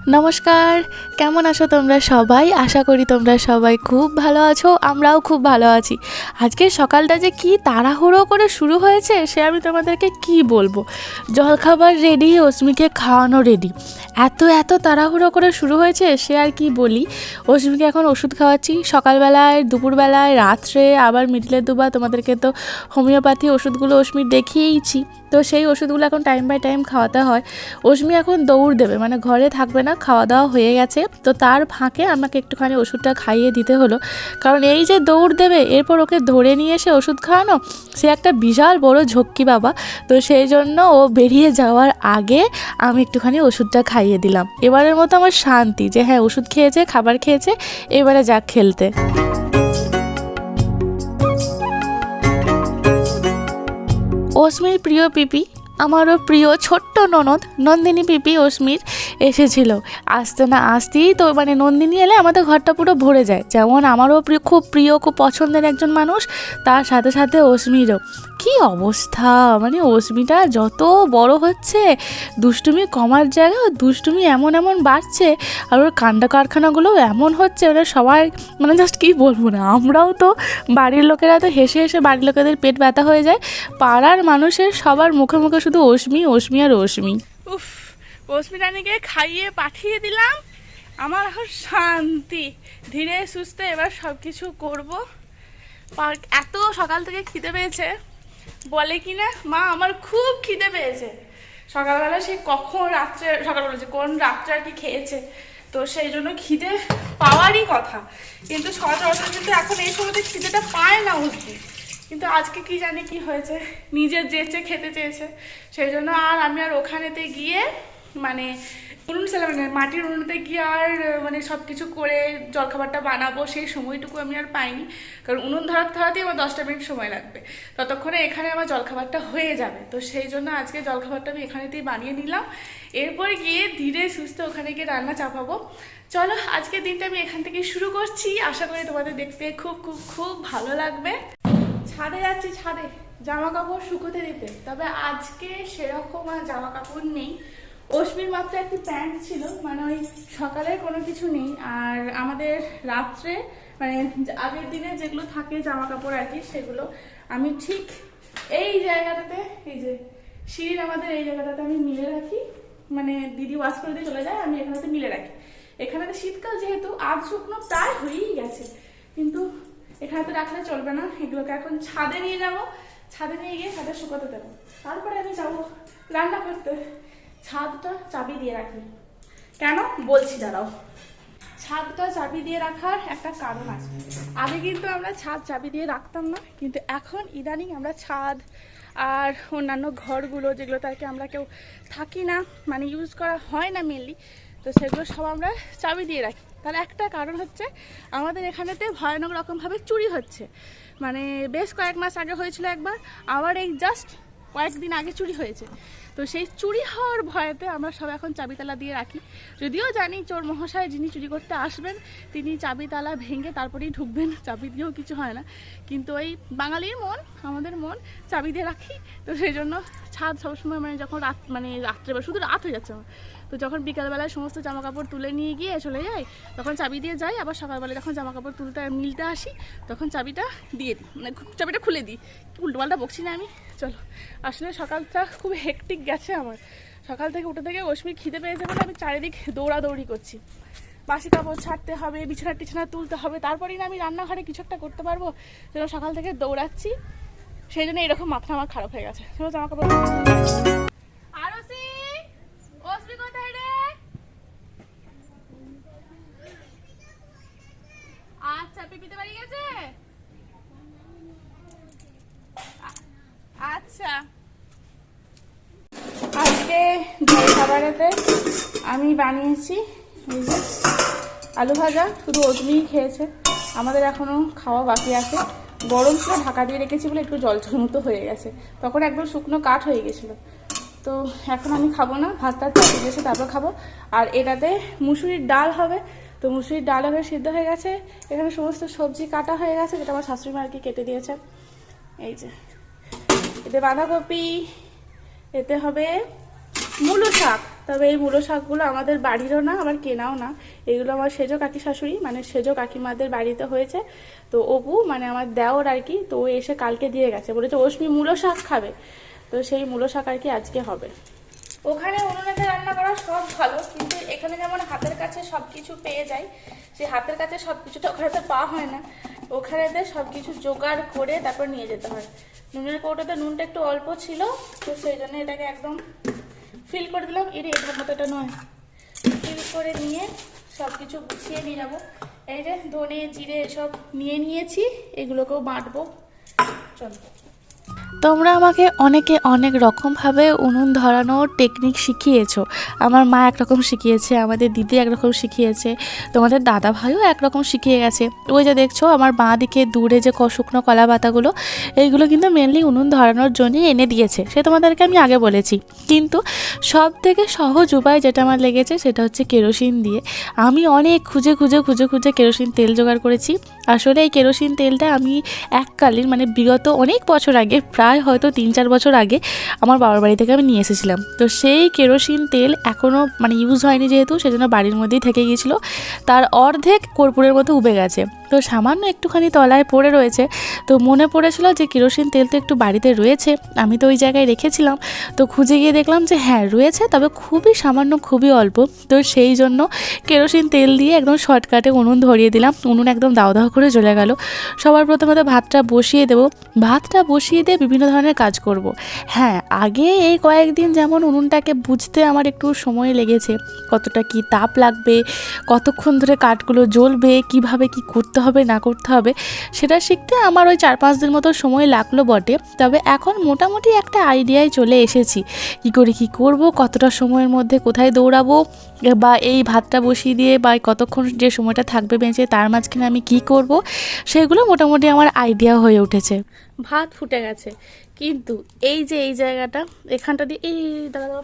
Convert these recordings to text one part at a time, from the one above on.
নমস্কার, কেমন আছো তোমরা সবাই? আশা করি তোমরা সবাই খুব ভালো আছো, আমরাও খুব ভালো আছি। আজকে সকালটা যে কি তাড়াহুড়ো করে শুরু হয়েছে সে আমি তোমাদেরকে কি বলবো। জলখাবার রেডি, অস্মিকে খাওয়ানো রেডি, এত তাড়াহুড়ো করে শুরু হয়েছে সে আর কি বলি। অস্মিকে এখন ওষুধ খাওয়াচ্ছি, সকালবেলায়, দুপুরবেলায়, রাত্রে, আবার মিডলের দুবার। তোমাদেরকে তো হোমিওপ্যাথি ওষুধগুলো অস্মির দেখিয়েইছি, তো সেই ওষুধগুলো এখন টাইম বাই টাইম খাওয়াতে হয়। অস্মি এখন দৌড় দেবে, মানে ঘরে থাকবে না, খাওয়া দাওয়া হয়ে গেছে, তো তার ফাঁকে আমাকে একটুখানি ওষুধটা খাইয়ে দিতে হলো। কারণ এই যে দৌড় দেবে, এরপর ওকে ধরে নিয়ে এসে ওষুধ খাওয়ানো, সে একটা বিশাল বড় ঝক্কি বাবা। তো সেই জন্য ও বেরিয়ে যাওয়ার আগে আমি একটুখানি ওষুধটা খাইয়ে দিলাম। এবারের মতো আমার শান্তি যে হ্যাঁ, ওষুধ খেয়েছে, খাবার খেয়েছে, এবারে যাক খেলতে। অস্মির প্রিয় পিপি, আমারও প্রিয় ছোট্ট ননদ নন্দিনী পিপি অস্মির এসেছিল। আসতে না আসতেই তো মানে নন্দিনী এলে আমাদের ঘরটা পুরো ভরে যায়। যেমন আমারও খুব প্রিয়, খুব পছন্দের একজন মানুষ, তার সাথে সাথে অস্মিরও কী অবস্থা। মানে অস্মিটা যত বড় হচ্ছে, দুষ্টুমি কমার জায়গায় দুষ্টুমি এমন বাড়ছে, আর ওর কাণ্ড কারখানাগুলোও এমন হচ্ছে, ওরা সবাই মানে জাস্ট কী বলবো না। আমরাও তো বাড়ির লোকেরা তো হেসে হেসে বাড়ির লোকেদের পেট ব্যথা হয়ে যায়। পাড়ার মানুষের সবার মুখে মুখে শুধু অস্মি অস্মি আর অস্মি। উফ, অস্মি রানীকে খাইয়ে পাঠিয়ে দিলাম, আমার এখন শান্তি। ধীরে সুস্থে এবার সব কিছু করবো। এত সকাল থেকে খিদে পেয়েছে, বলে কি না মা আমার খুব খিদে পেয়েছে। সকালবেলা সে কখন রাত্রে, সকাল বলেছে কোন রাত্রে আর কি খেয়েছে, তো সেই জন্য খিদে পাওয়ারই কথা। কিন্তু সচরাচর কিন্তু এখন এই সময়তে খিদেটা পায় না অস্মি। কিন্তু আজকে কি জানি কি হয়েছে, নিজের যেচে খেতে চেয়েছে, সেই জন্য আমি আর ওখানেতে গিয়ে মানে উনুন সেলা মানে মাটির উনুনতে গিয়ে আর মানে সব কিছু করে জলখাবারটা বানাবো সেই সময়টুকু আমি আর পাইনি। কারণ উনুন ধরাতেই আমার 10টা মিনিট সময় লাগবে, ততক্ষণে এখানে আমার জলখাবারটা হয়ে যাবে। তো সেই জন্য আজকে জলখাবারটা আমি এখানেতেই বানিয়ে নিলাম, এরপর গিয়ে ধীরে সুস্থে ওখানে গিয়ে রান্না চাপাবো। চলো আজকের দিনটা আমি এখান থেকে শুরু করছি, আশা করি তোমাদের দেখতে খুব খুব খুব ভালো লাগবে। ছাদে যাচ্ছি, ছাদে জামা কাপড় শুকোতে দিতে, তবে আজকে সেরকম আর জামা কাপড় নেই। অস্মির মাত্র একটি প্যান্ট ছিল, মানে ওই সকালের কোনো কিছু নেই। আর আমাদের রাত্রে মানে আগের দিনে যেগুলো থাকে জামা কাপড় আর কি, সেগুলো আমি ঠিক এই জায়গাটাতে, এই যে সিঁড়ির আমাদের এই জায়গাটাতে আমি মিলে রাখি। মানে দিদি ওয়াশ করে দিয়ে চলে যায়, আমি এখানেতে মিলে রাখি। এখানেতে শীতকাল যেহেতু আধ শুকনো প্রায় হয়েই গেছে, কিন্তু এখানে তো রাখলে চলবে না, এগুলোকে এখন ছাদে নিয়ে যাব। ছাদে নিয়ে গিয়ে ছাদে শুকোতে দেবো, তারপরে আমি যাবো রান্না করতে। ছাদটা চাবি দিয়ে রাখি কেন বলছি, দাঁড়াও। ছাদটা চাবি দিয়ে রাখার একটা কারণ আছে। আগে কিন্তু আমরা ছাদ চাবি দিয়ে রাখতাম না, কিন্তু এখন ইদানিং আমরা ছাদ আর অন্যান্য ঘরগুলো যেগুলোতে আর কি আমরা কেউ থাকি না, মানে ইউজ করা হয় না মেনলি, তো সেগুলো সব আমরা চাবি দিয়ে রাখি। তার একটা কারণ হচ্ছে আমাদের এখানেতে ভয়ানক রকমভাবে চুরি হচ্ছে। মানে বেশ কয়েক মাস আগে হয়েছিল একবার, আবার এই জাস্ট কয়েকদিন আগে চুরি হয়েছে। তো সেই চুরি হওয়ার ভয়েতে আমরা সব এখন চাবিতালা দিয়ে রাখি। যদিও জানি চোর মহাশয় যিনি চুরি করতে আসবেন তিনি চাবিতালা ভেঙে তারপরেই ঢুকবেন, চাবি দিয়েও কিছু হয় না। কিন্তু ওই বাঙালির মন, আমাদের মন, চাবি দিয়ে রাখি। তো সেই জন্য ছাদ সবসময় মানে যখন রাত্রে শুধু রাত হয়ে যাচ্ছে আমার, তো যখন বিকালবেলায় সমস্ত জামা কাপড় তুলে নিয়ে গিয়ে চলে যাই, তখন চাবি দিয়ে যাই। আবার সকালবেলা যখন জামা কাপড় তুলতে মিলতে আসি, তখন চাবিটা দিয়ে দিই, মানে চাবিটা খুলে দিই। উল্টোপাল্টা বকছি না আমি। চলো, আসলে সকালটা খুব হেকটিক গেছে আমার। সকাল থেকে উঠে থেকে অস্মির খিদে পেয়েছে বলে আমি চারিদিক দৌড়াদৌড়ি করছি। বাসি কাপড় ছাড়তে হবে, বিছানা টিছানা তুলতে হবে, তারপরেই না আমি রান্নাঘরে কিছু একটা করতে পারবো। যেন সকাল থেকে দৌড়াচ্ছি, সেই জন্য এরকম মাথা আমার খারাপ হয়ে গেছে। চলো জামা কাপড়। অস্মি কোথায় রে? আচ্ছা, পিপিতে বাড়ি গেছে। আচ্ছা, আজকে জলখাবারেতে আমি বানিয়েছি আলু ভাজা, শুধু অস্মিই খেয়েছে, আমাদের এখনো খাওয়া বাকি আছে। গরম ছিল, ঢাকা দিয়ে রেখেছি বলে একটু জল জল মতো হয়ে গেছে, তখন একদম শুকনো কাঠ হয়ে গেছিলো। তো এখন আমি খাবো না, ভাতটা চাপিয়ে দিয়েছে তারপর খাবো। আর এটাতে মুসুরির ডাল হবে, তো মুসুরির ডাল হয়ে সিদ্ধ হয়ে গেছে। এখানে সমস্ত সবজি কাটা হয়ে গেছে, যেটা আমার শাশুড়ি মা আর কি কেটে দিয়েছে। এই যে এতে বাঁধাকপি, এতে হবে মূলো শাক, তবে এই মূলো শাকগুলো আমাদের বাড়িরও না, আবার কেনাও না। এগুলো আমার সেজো কাকি শাশুড়ি মানে সেজো কাকিমাদের বাড়িতে হয়েছে। তো অপু মানে আমার দেওর আর কি, তো ও এসে কালকে দিয়ে গেছে, বলেছে অশ্মি মূলো শাক খাবে। তো সেই মূলো শাক আর কি আজকে হবে। ওখানে উনুনেতে রান্না করা সব ভালো, কিন্তু এখানে যেমন হাতের কাছে সব কিছু পেয়ে যায়, সেই হাতের কাছে সব কিছুটা ওখানেতে পাওয়া হয় না। ওখানেতে সব কিছু জোগাড় করে তারপর নিয়ে যেতে হয়। নুনের কৌটোতে নুনটা একটু অল্প ছিল, তো সেই জন্য এটাকে একদম ফিল করে দিলাম। এটার মতো এটা নয়, ফিল করে নিয়ে সব কিছু গুছিয়ে নিয়ে যাবো। এই যে ধনে জিরে এসব নিয়ে নিয়েছি, এগুলোকেও বাটবো। চলো। তোমরা আমাকে অনেকে অনেক রকমভাবে উনুন ধরানোর টেকনিক শিখিয়েছো। আমার মা একরকম শিখিয়েছে, আমাদের দিদি একরকম শিখিয়েছে, তোমাদের দাদা ভাইও একরকম শিখিয়ে গেছে। ওই যে দেখছো আমার বাঁ দিকে দূরে যে শুকনো কলা পাতাগুলো, এইগুলো কিন্তু মেনলি উনুন ধরানোর জন্যই এনে দিয়েছে, সে তোমাদেরকে আমি আগে বলেছি। কিন্তু সব থেকে সহজ উপায় যেটা আমার লেগেছে সেটা হচ্ছে কেরোসিন দিয়ে। আমি অনেক খুঁজে কেরোসিন তেল জোগাড় করেছি। আসলে এই কেরোসিন তেলটা আমি এককালীন মানে বিগত অনেক বছর আগে, প্রায় হয়তো 3-4 বছর আগে আমার বাবার বাড়ি থেকে আমি নিয়ে এসেছিলাম। তো সেই কেরোসিন তেল এখনও মানে ইউজ হয়নি, যেহেতু সেজন্য বাড়ির মধ্যেই থেকে গিয়েছিলো। তার অর্ধেক কর্পূরের মতো উবে গেছে, তো সামান্য একটুখানি তলায় পড়ে রয়েছে। তো মনে পড়েছিল যে কেরোসিন তেল তো একটু বাড়িতে রয়েছে, আমি তো ওই জায়গায় রেখেছিলাম। তো খুঁজে গিয়ে দেখলাম যে হ্যাঁ রয়েছে, তবে খুবই সামান্য, খুবই অল্প। তো সেই জন্য কেরোসিন তেল দিয়ে একদম শর্টকাটে উনুন ধরিয়ে দিলাম। উনুন একদম দাও দাও করে জ্বলে গেল। সবার প্রথমে তো ভাতটা বসিয়ে দেবো। ভাতটা বসিয়ে দিয়ে বিভিন্ন ধরনের কাজ করব। হ্যাঁ, আগে এই কয়েকদিন যেমন উনুনটাকে বুঝতে আমার একটু সময় লেগেছে, কতটা কি তাপ লাগবে, কতক্ষণ ধরে কাঠগুলো জ্বলবে, কিভাবে কি করতে হবে না করতে হবে, সেটা শিখতে আমার ওই 4-5 দিন মতো সময় লাগলো বটে। তবে এখন মোটামুটি একটা আইডিয়ায় চলে এসেছি, কী করে কী করব, কতটা সময়ের মধ্যে কোথায় দৌড়াবো, বা এই ভাতটা বসিয়ে দিয়ে বা কতক্ষণ যে সময়টা থাকবে বেঁচে তার মাঝখানে আমি কি করব, সেগুলো মোটামুটি আমার আইডিয়া হয়ে উঠেছে। ভাত ফুটে গেছে, কিন্তু এই যে এই জায়গাটা এখানটা দিয়ে এই দাদা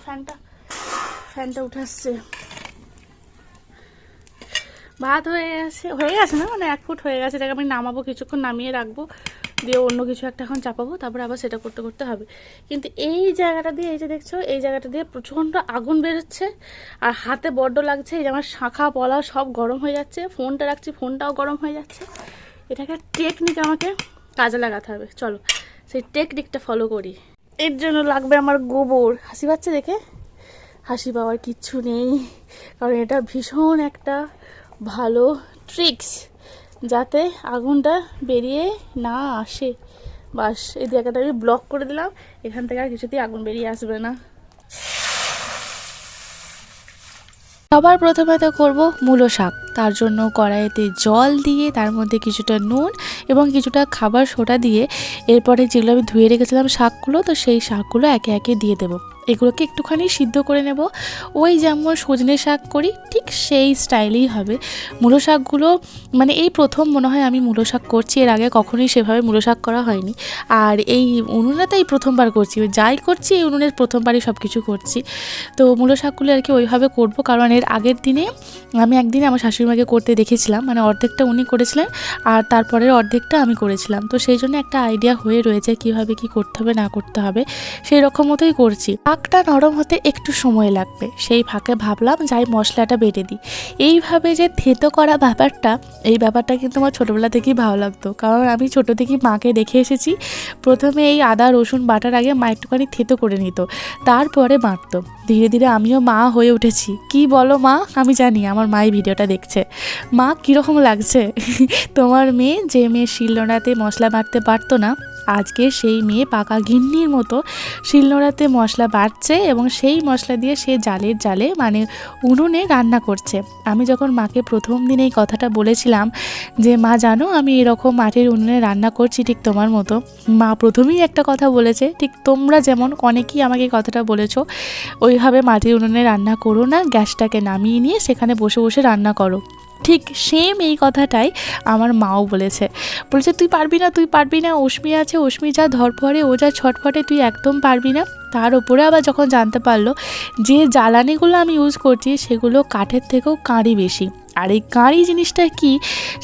ফ্যানটা উঠে আসছে। ভাত হয়ে গেছে না মানে 1 ফুট হয়ে গেছে। এটাকে আমি নামাবো, কিছুক্ষণ নামিয়ে রাখবো, দিয়ে অন্য কিছু একটা এখন চাপাবো, তারপরে আবার সেটা করতে হবে। কিন্তু এই জায়গাটা দিয়ে, এই যে দেখছো এই জায়গাটা দিয়ে প্রচণ্ড আগুন বেরোচ্ছে, আর হাতে বড্ড লাগছে। এই যে আমার শাঁখা পলা সব গরম হয়ে যাচ্ছে, ফোনটা রাখছি ফোনটাও গরম হয়ে যাচ্ছে। এটাকে টেকনিক আমাকে কাজে লাগাতে হবে। চলো সেই টেকনিকটা ফলো করি। এর জন্য লাগবে আমার গোবর। হাসি পাচ্ছে দেখে? হাসি পাওয়ার কিচ্ছু নেই, কারণ এটা ভীষণ একটা ভালো ট্রিক্স, যাতে আগুনটা বেরিয়ে না আসে। বাস এই জায়গাটা আমি ব্লক করে দিলাম, এখান থেকে আর কিছুতেই আগুন বেরিয়ে আসবে না। সবার প্রথমে তো করবো মূলো শাক। তার জন্য কড়াইতে জল দিয়ে তার মধ্যে কিছুটা নুন এবং কিছুটা খাবার সোডা দিয়ে এরপরে যেগুলো আমি ধুয়ে রেখেছিলাম শাকগুলো, তো সেই শাকগুলো একে একে দিয়ে দেবো। এগুলোকে একটুখানি সিদ্ধ করে নেব, ওই যেমন সজনে শাক করি ঠিক সেই স্টাইলেই হবে। মূলো শাকগুলো মানে এই প্রথম মনে হয় আমি মূলো শাক করছি, এর আগে কখনোই সেভাবে মূলো শাক করা হয়নি। আর এই উনুনেতে এই প্রথমবার করছি, যাই করছি এই উনুনের প্রথমবারই সব কিছু করছি। তো মূলো শাকগুলো আর কি ওইভাবে করবো, কারণ এর আগের দিনে আমি একদিনে আমার শাশুড়িমাকে করতে দেখেছিলাম, মানে অর্ধেকটা উনি করেছিলেন আর তারপরের অর্ধেকটা আমি করেছিলাম। তো সেই জন্য একটা আইডিয়া হয়ে রয়েছে কীভাবে কি করতে হবে না করতে হবে, সেই রকম মতোই করছি। শাকটা নরম হতে একটু সময় লাগবে, সেই ফাঁকে ভাবলাম যাই মশলাটা বেটে দিই। এইভাবে যে থেতো করা ব্যাপারটা, এই ব্যাপারটা কিন্তু আমার ছোটোবেলা থেকেই ভালো লাগতো, কারণ আমি ছোটো থেকেই মাকে দেখে এসেছি। প্রথমে এই আদা রসুন বাটার আগে মা একটুখানি থেতো করে নিত, তারপরে বাটতো। ধীরে ধীরে আমিও মা হয়ে উঠেছি। কি বলো মা? আমি জানি আমার মাই ভিডিওটা দেখছে। মা কীরকম লাগছে? তোমার মেয়ে, যে মেয়ে শিলনোড়াতে মশলা বাটতে পারতো না, আজকে সেই মেয়ে পাকা গিন্নির মতো শিলনোড়াতে মশলা বাটছে এবং সেই মশলা দিয়ে সে জালের জালে মানে উনুনে রান্না করছে। আমি যখন মাকে প্রথম দিন এই কথাটা বলেছিলাম যে মা জানো আমি এরকম মাটির উনুনে রান্না করছি ঠিক তোমার মতো, মা প্রথমেই একটা কথা বলেছে, ঠিক তোমরা যেমন অনেকেই আমাকে এই কথাটা বলেছো, ওইভাবে মাটির উনুনে রান্না করো না, গ্যাসটাকে নামিয়ে নিয়ে সেখানে বসে বসে রান্না করো। ঠিক সেম এই কথাটাই আমার মাও বলেছে তুই পারবি না, অশ্মি আছে, অশ্মি যা ধরফরে, ও যা ছটফটে, তুই একদম পারবি না। তার উপরে আবার যখন জানতে পারলো যে জ্বালানিগুলো আমি ইউজ করছি সেগুলো কাঠের থেকেও কাঁড়ি বেশি। আর এই কাঁড়ি জিনিসটা কি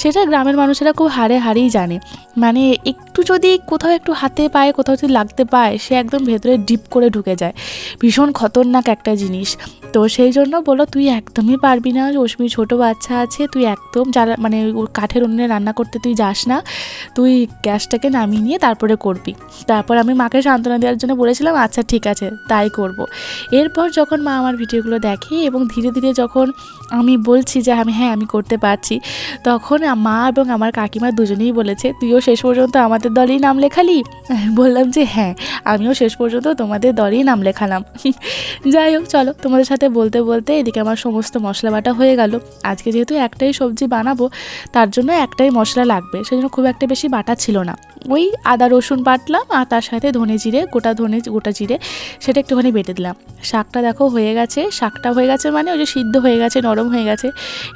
সেটা গ্রামের মানুষেরা খুব হাড়েই জানে। মানে একটু যদি কোথাও একটু হাতে পায়ে কোথাও যদি লাগতে পায় সে একদম ভেতরে ডিপ করে ঢুকে যায়, ভীষণ খতরনাক একটা জিনিস। তো সেই জন্য বললো তুই একদমই পারবি না, অশ্মি ছোটো বাচ্চা আছে, তুই একদম মানে কাঠের উনুনে রান্না করতে তুই যাস না, তুই গ্যাসটাকে নামিয়ে নিয়ে তারপরে করবি। তারপর আমি মাকে সান্ত্বনা দেওয়ার জন্য বলেছিলাম আচ্ছা ঠিক আছে তাই করব। এরপর যখন মা আমার ভিডিওগুলো দেখে এবং ধীরে ধীরে যখন আমি বলছি যে আমি করতে পারছি, তখন মা এবং আমার কাকিমা দুজনেই বলেছে তুইও শেষ পর্যন্ত আমাদের দলেই নাম লেখালি। আমি বললাম যে হ্যাঁ, আমিও শেষ পর্যন্ত তোমাদের দলেই নাম লেখালাম। যাই হোক চলো, তোমাদের সাথে বলতে বলতে এদিকে আমার সমস্ত মশলা বাটা হয়ে গেল। আজকে যেহেতু একটাই সবজি বানাবো তার জন্য একটাই মশলা লাগবে, সেই জন্য খুব একটা বেশি বাটা ছিল না। ওই আদা রসুন বাটলাম আর তার সাথে ধনে জিরে, গোটা জিরে সেটা একটুখানি বেটে দিলাম। শাকটা দেখো হয়ে গেছে, শাকটা হয়ে গেছে মানে ওই যে সিদ্ধ হয়ে গেছে, নরম হয়ে গেছে।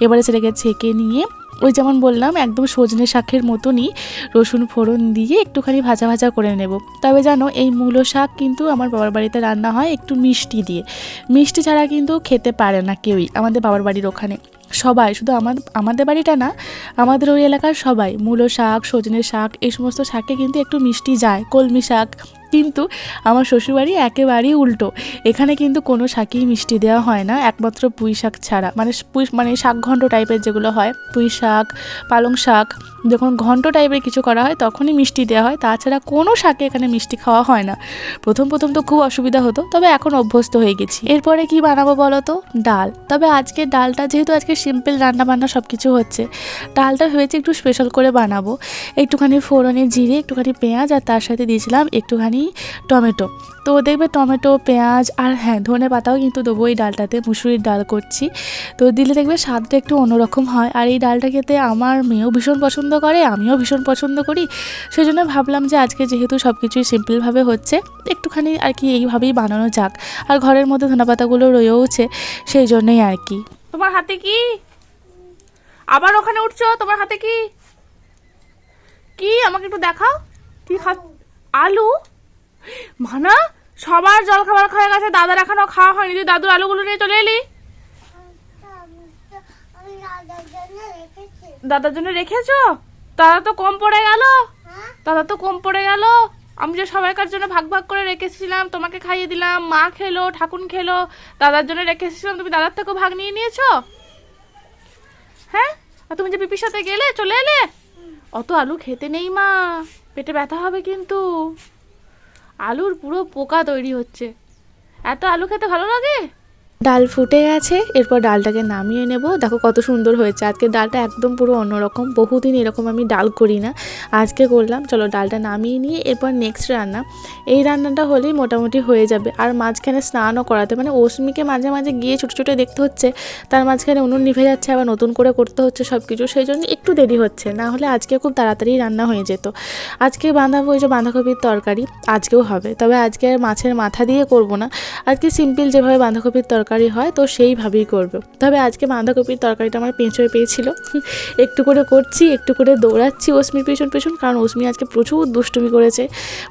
এবারে সেটাকে ছেঁকে নিয়ে ওই যেমন বললাম একদম সজনে শাকের মতনই রসুন ফোড়ন দিয়ে একটুখানি ভাজা ভাজা করে নেব। তবে জানো এই মূলো শাক কিন্তু আমার বাবার বাড়িতে রান্না হয় একটু মিষ্টি দিয়ে, মিষ্টি ছাড়া কিন্তু খেতে পারে না কেউই আমাদের বাবার বাড়ির ওখানে। সবাই, শুধু আমাদের বাড়িটা না, আমাদের ওই এলাকার সবাই মূলো শাক, সজনে শাক এই সমস্ত শাকে কিন্তু একটু মিষ্টি যায়, কলমি শাক। কিন্তু আমার শ্বশুরবাড়ি একেবারেই উল্টো, এখানে কিন্তু কোনো শাকেই মিষ্টি দেওয়া হয় না একমাত্র পুঁই শাক ছাড়া। মানে শাক ঘন্ট টাইপের যেগুলো হয়, পুঁই শাক, পালং শাক, যখন ঘন্ট টাইপের কিছু করা হয় তখনই মিষ্টি দেওয়া হয়, তাছাড়া কোনো শাকে এখানে মিষ্টি খাওয়া হয় না। প্রথম তো খুব অসুবিধা হতো, তবে এখন অভ্যস্ত হয়ে গেছি। এরপরে কি বানাবো বলো তো? ডাল। তবে আজকে ডালটা যেহেতু আজকে সিম্পল রান্নাবান্না সব কিছু হচ্ছে, ডালটা ভেবেছি একটু স্পেশাল করে বানাবো। একটুখানি ফোড়নে জিরে, একটুখানি পেঁয়াজ আর তার সাথে দিয়েছিলাম একটুখানি টমেটো। তো দেখবে টমেটো, পেঁয়াজ আর হ্যাঁ ধনে পাতাও কিন্তু দেবো এই ডালটাতে, মুসুরির ডাল করছি। তো দিলে দেখবে স্বাদটা একটু অন্যরকম হয়। আর এই ডালটা খেতে আমার মেয়েও ভীষণ পছন্দ করে, আমিও ভীষণ পছন্দ করি। সেই জন্য ভাবলাম যে আজকে যেহেতু সব কিছুই সিম্পলভাবে হচ্ছে একটুখানি আর কি এইভাবেই বানানো যাক। আর ঘরের মধ্যে ধনে পাতাগুলো রয়েওছে, সেই জন্যই আর কি। তোমার হাতে কি? আবার ওখানে উঠছো? তোমার হাতে কি কি আমাকে একটু দেখাও। কি আলু? মানা সবার জল খাবার খাওয়া গেছে, দাদার এখনো খাওয়া হয়নি, তুই দাদুর আলুগুলো নিয়ে চলে এলি? দাদার জন্য রেখেছো? দাদা তো কম পড়ে গেল। আমি যে সবাইকার জন্য ভাগ ভাগ করে রেখেছিলাম, তোমাকে খাইয়ে দিলাম, মা খেলো, ঠাকুর খেলো, দাদার জন্য রেখেছিলাম, তুমি দাদার থেকেও ভাগ নিয়ে নিয়েছো? হ্যাঁ, আর তুমি যে পিপির সাথে গেলে চলে এলে? অত আলু খেতে নেই মা, পেটে ব্যথা হবে কিন্তু। আলুর পুরো পোকা তৈরি হচ্ছে, এত আলু খেতে ভালো লাগে? ডাল ফুটে গেছে, এরপর ডালটাকে নামিয়ে নেব। দেখো কত সুন্দর হয়েছে। আজকে ডালটা একদম পুরো অন্যরকম, বহুদিন এরকম আমি ডাল করি না, আজকে করলাম। চলো ডালটা নামিয়ে নিয়ে এরপর নেক্সট রান্না, এই রান্নাটা হলেই মোটামুটি হয়ে যাবে। আর মাঝখানে স্নানও করাতে, মানে অশ্মিকে মাঝে মাঝে গিয়ে ছোটো ছোটো দেখতে হচ্ছে, তার মাঝখানে উনুন নিভে যাচ্ছে, আবার নতুন করে করতে হচ্ছে সব কিছু, সেই জন্য একটু দেরি হচ্ছে। না হলে আজকে খুব তাড়াতাড়ি রান্না হয়ে যেত। আজকে ওই যে বাঁধাকপির তরকারি আজকেও হবে, তবে আজকে আর মাছের মাথা দিয়ে করব না, আজকে সিম্পল যেভাবে বাঁধাকপির তরকারি হয় তো সেইভাবেই করব। তবে আজকে বাঁধাকপির তরকারিটা আমার পেঁচোয় পেয়েছিল, একটু করে করছি, একটু করে দৌড়াচ্ছি অশ্মির পেছন, কারণ অশ্মি আজকে প্রচুর দুষ্টুমি করেছে।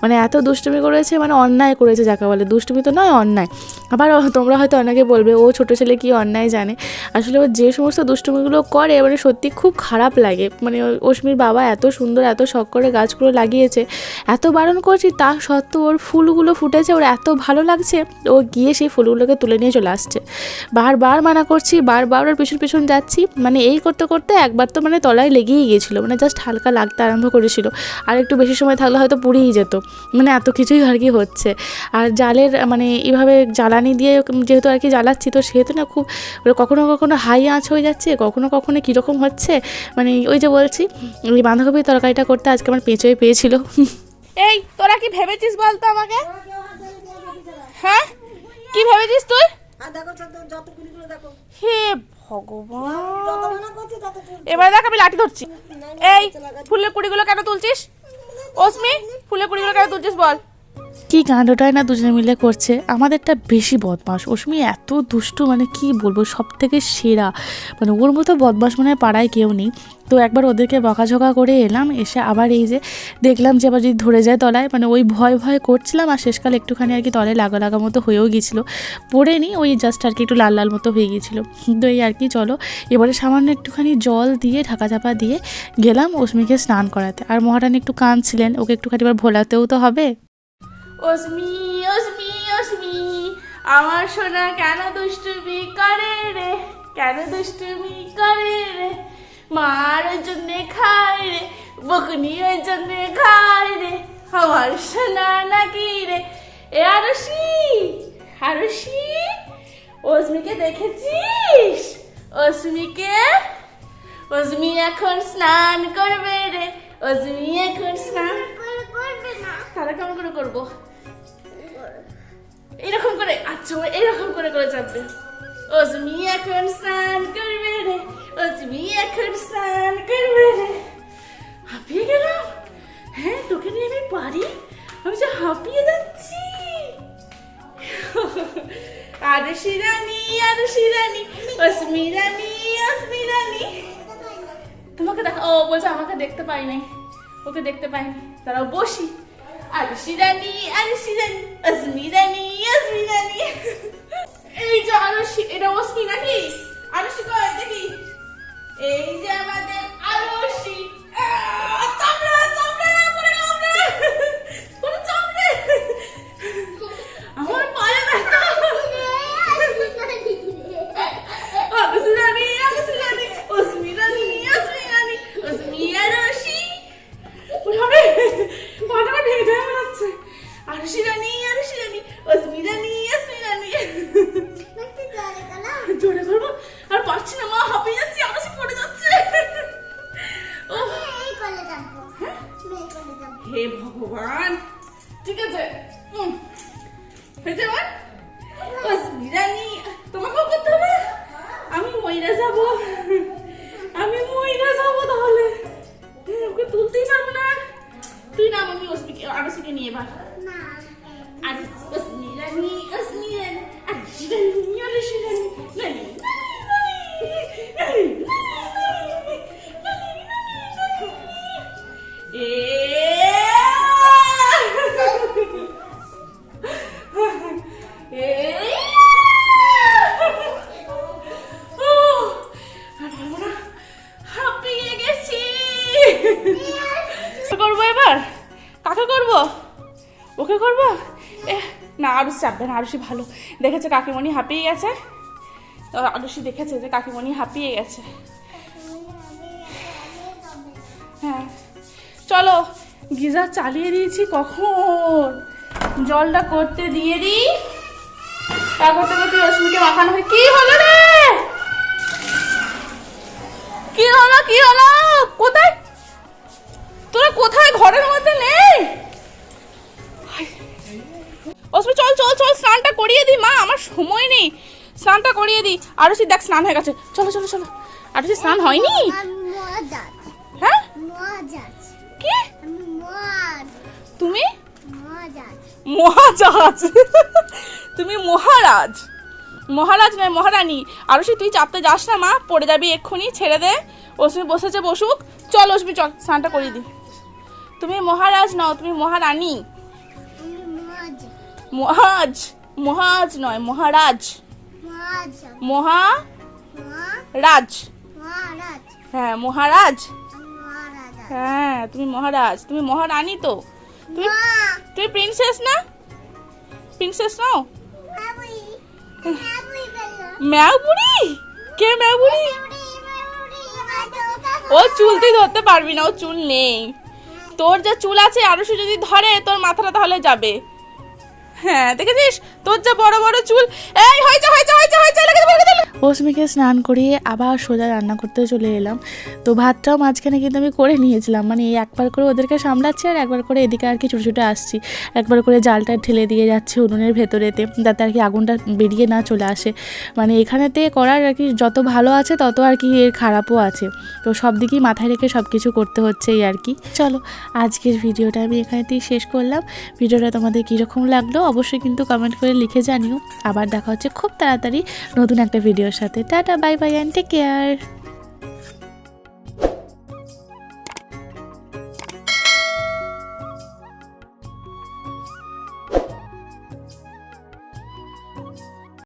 মানে এত দুষ্টুমি করেছে, মানে অন্যায় করেছে যাকে বলে, দুষ্টুমি তো নয় অন্যায়। আবার তোমরা হয়তো অনেকে বলবে ও ছোটো ছেলে কি অন্যায় জানে, আসলে ও যে সমস্ত দুষ্টুমিগুলো করে মানে সত্যি খুব খারাপ লাগে। মানে অশ্মির বাবা এত সুন্দর এত শখ করে গাছগুলো লাগিয়েছে, এত বারণ করছি তা সত্ত্বেও ওর ফুলগুলো ফুটেছে, ওর এত ভালো লাগছে, ও গিয়ে সেই ফুলগুলোকে তুলে নিয়ে চলে আসছে। বারবার মানা করছি, বারবার ওর পেছন যাচ্ছি, মানে এই করতে করতে একবার তো মানে তলায় লেগেই গিয়েছিলো, মানে জাস্ট হালকা লাগতে আরম্ভ করেছিল, আর একটু বেশি সময় থাকলে হয়তো পুড়েই যেত। মানে এত কিছুই আর কি হচ্ছে। আর জালের মানে এইভাবে জ্বালানি দিয়ে যেহেতু আর কি জ্বালাচ্ছি, তো সেহেতু না খুব কখনো কখনো হাই আঁচ হয়ে যাচ্ছে, কখনো কখনো কীরকম হচ্ছে। মানে ওই যে বলছি ওই বাঁধাকপির তরকারিটা করতে আজকে আমার পেঁচোয় পেয়েছিল। এই তোরা কি ভেবেছিস বলতো আমাকে? হ্যাঁ, কি ভেবেছিস তুই? হে ভগবান, এবার দেখ আমি লাঠি ধরছি। এই ফুলের কুড়িগুলো কেন তুলছিস? অশ্মি, ফুলের কুড়িগুলো কেন তুলছিস বল? কি কাণ্ডটাই না দুজনে মিলে করছে। আমাদেরটা বেশি বদমাস, অস্মি এত দুষ্টু মানে কি বলবো, সব থেকে সেরা, মানে ওর মতো বদমাস মনে হয় পাড়ায় কেউ নেই। তো একবার ওদেরকে বকাঝকা করে এলাম, এসে আবার এই যে দেখলাম যে আবার যদি ধরে যায় তলায়, মানে ওই ভয় ভয় করছিলাম। আর শেষকাল একটুখানি আর কি তলায় লাগা লাগা মতো হয়েও গিয়েছিলো, পড়েনি, ওই জাস্ট আর কি একটু লাল লাল মতো হয়ে গিয়েছিলো। তো এই আর কি, চলো এবারে সামান্য একটুখানি জল দিয়ে ঢাকা চাপা দিয়ে গেলাম অস্মিকে স্নান করাতে। আর মহারানী একটু কাঁদছিলেন, ওকে একটুখানি এবার ভোলাতেও তো হবে। অস্মি অস্মি অস্মি আমার সোনা কেন দুষ্টুমি করে রে, কেন দুষ্টুমি করে রে, মার জন্যে খায় রে, বকুনির জন্যে খায় রে, আমার সোনা নাকি রে। এ আরশি, আরশি, অস্মিকে দেখেছিস? অস্মিকে, অস্মি এখন স্নান করবে রে, অস্মি এখন স্নান করবে না। তাহলে কেমন করে করবো? এরকম করে, আচ্ছা এরকম করে করে চাপবে। অস্মি এখন স্নান করবে রে, অস্মি এখন স্নান করবে রে। হাঁপিয়ে গেলাম। হ্যাঁ, তোকে নিয়ে আমি পারি? আমি যে হাঁপিয়ে যাচ্ছি। আরশি রানী, আরশি রানী, অস্মি রানী, অস্মি রানী। তোমাকে দেখা, ও বলছে আমাকে দেখতে পাইনি, ওকে দেখতে পাইনি, তারাও বসি। আরশি রানী, আরশি রানী, অস্মি রানী, অস্মি রানী। এই যে আরশি, এটা অস্মি নাকি? আরশি কয় দেখি। এই যে আমাদের আরশি। চামড়া চামড়া করে লামড়ে, করে চামড়ে। আমার পায়ে ব্যথা। আরশি রানী, আরশি রানী, অস্মি রানী, অস্মি রানী, অস্মি আরশি। ওরে পাটা ভেঙে যায় মনে হচ্ছে। আরশি রানী, আরশি রানী, অস্মি রানী, অস্মি রানী। জোরে করবো, আর পারছি না মা, হাঁপিয়ে যাচ্ছি, আরশি পড়ে যাচ্ছে। হে ভগবান, ঠিক আছে হয়েছে এবার। অস্মি রানী, তোমাকেও করতে হবে। আমি মইরা যাবো, আমি মইরা যাবো তাহলে। ওকে তুলতেই পারবো না। তুই নাম, আমি অস্মিকে, আরশিকে নিয়ে এবার। আর অস্মি রানী, অস্মি রানী, আরশি রানী, আরশি রানী, রানী, হাঁপিয়ে গেছি। করবো এবার, কাকে করবো? ওকে করবো? না, আরুষি চাপবে না, আরুষি ভালো দেখেছে কাকিমণি হাঁপিয়ে গেছে। আরুষি দেখেছে যে কাকিমণি হাঁপিয়ে গেছে। হ্যাঁ চলো, গিজার চালিয়ে দিয়েছি কখন, জলটা করতে দিয়ে দিই। তা করতে করতে রশ্মিকে মাখানো হয়। কি হলো রে, কি হলো, কি হলো? কোথায় তোরা, কোথায়? ঘরের মধ্যে নেই? অস্মি চল চল চল, স্নানটা করিয়ে দি মা, আমার সময় নেই, স্নানটা করিয়ে দি। আরশি দেখ স্নান হয়ে গেছে, চলো চলো চলো। আরশি স্নান হয়নি? হ্যাঁ কি তুমি? মহারাজ? তুমি মহারাজ? মহারাজ নয়, মহারানী। আরশি তুই চাপতে যাস না মা, পড়ে যাবি এক্ষুনি, ছেড়ে দে। অস্মি বসেছে, বসুক। চল অস্মি চল, স্নানটা করিয়ে দি। তুমি মহারাজ নও, তুমি মহারানী। মহাজ, মহাজ নয়, মহারাজ। মহারাজ, হ্যাঁ মহারাজ। হ্যাঁ তুমি মহারাজ, তুমি মহারানী তো। তুমি তুমি প্রিন্সেস না? প্রিন্সেস নাও? ম্যাও বুড়ি? কে ম্যাও বুড়ি? ও চুল তুই ধরতে পারবি না, ও চুল নেই। তোর যা চুল আছে, আরশি যদি ধরে তোর মাথাটা তাহলে যাবে। হ্যাঁ দেখেছিস, তোর যা বড় বড় চুল। এই হয়েছে হয়েছে হয়েছে হয়েছে, অস্মিকে স্নান করিয়ে আবার সোজা রান্না করতে চলে এলাম। তো ভাতটাও মাঝখানে কিন্তু আমি করে নিয়েছিলাম, মানে এই একবার করে ওদেরকে সামলাচ্ছি আর একবার করে এদিকে আর কি ছুটে ছুটে আসছি, একবার করে জালটা ঠেলে দিয়ে যাচ্ছি উনুনের ভেতরেতে, যাতে আর কি আগুনটা বেরিয়ে না চলে আসে। মানে এখানেতে করার আর কি যত ভালো আছে তত আর কি এর খারাপও আছে, তো সব দিকেই মাথায় রেখে সব কিছু করতে হচ্ছে এই আর কি। চলো আজকের ভিডিওটা আমি এখানেতেই শেষ করলাম। ভিডিওটা তোমাদের কীরকম লাগলো অবশ্যই কিন্তু কমেন্ট করে লিখে জানিও। আবার দেখা হচ্ছে খুব তাড়াতাড়ি নতুন একটা ভিডিওর সাথে। Tata, bye bye and take care.